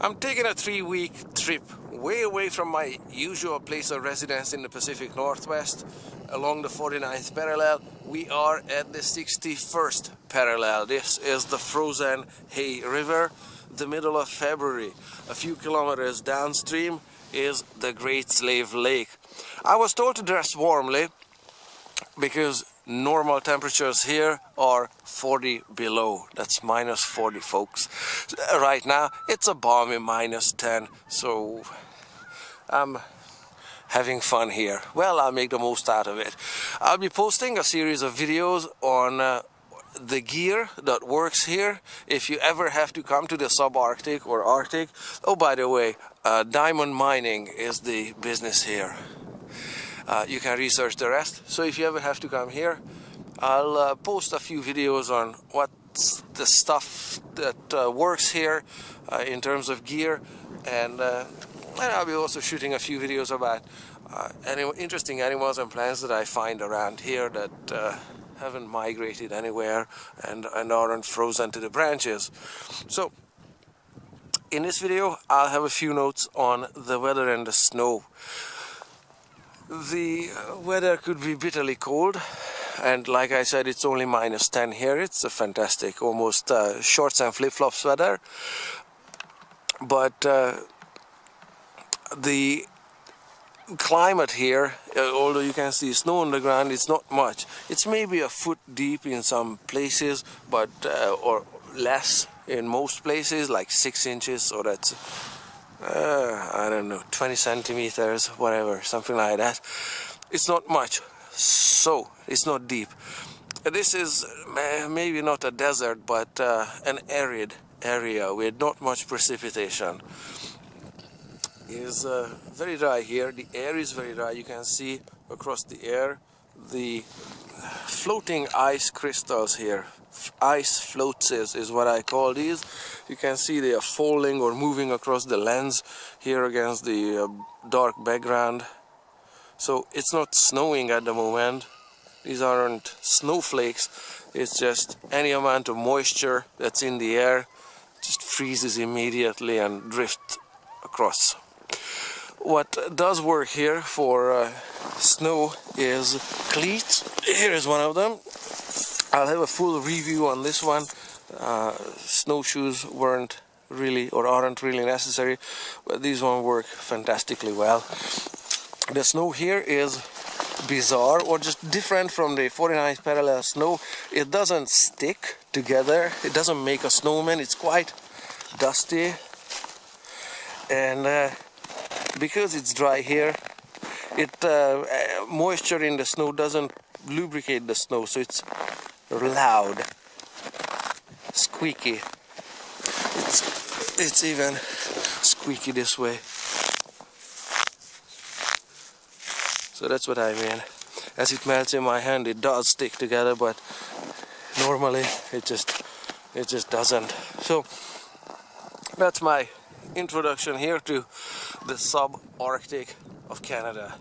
I'm taking a 3-week trip way away from my usual place of residence in the Pacific Northwest along the 49th parallel. We are at the 61st parallel. This is the frozen Hay River, the middle of February. A few kilometers downstream is the Great Slave Lake. I was told to dress warmly because normal temperatures here are 40 below. That's minus 40, folks. Right now it's a balmy minus 10, so I'm having fun here. Well, I'll make the most out of it. I'll be posting a series of videos on the gear that works here if you ever have to come to the subarctic or Arctic. Oh, by the way, diamond mining is the business here. You can research the rest. So if you ever have to come here, I'll post a few videos on what's the stuff that works here in terms of gear, and I'll be also shooting a few videos about interesting animals and plants that I find around here that haven't migrated anywhere and aren't frozen to the branches. So in this video I'll have a few notes on the weather and the snow. The weather could be bitterly cold, and like I said, it's only minus 10 here. It's a fantastic, almost shorts and flip-flops weather. But the climate here, although you can see snow on the ground, it's not much. It's maybe a foot deep in some places, but or less in most places, like 6 inches, so that's I don't know, 20 centimeters, whatever, something like that. It's not much, so it's not deep. This is maybe not a desert, but an arid area with not much precipitation. It's very dry here. The air is very dry. You can see across the air the floating ice crystals here. Ice floats is what I call these. You can see they are falling or moving across the lens here against the dark background. So it's not snowing at the moment. These aren't snowflakes. It's just any amount of moisture that's in the air just freezes immediately and drifts across. What does work here for snow is cleats. Here is one of them. I'll have a full review on this one. Snowshoes weren't really or aren't really necessary, but these ones work fantastically well. The snow here is bizarre or just different from the 49th parallel snow. It doesn't stick together. It doesn't make a snowman. It's quite dusty, and because it's dry here, moisture in the snow doesn't lubricate the snow, so it's loud, squeaky. It's even squeaky this way. So that's what I mean. As it melts in my hand, it does stick together, but normally it just doesn't. So that's my introduction here to the subarctic of Canada.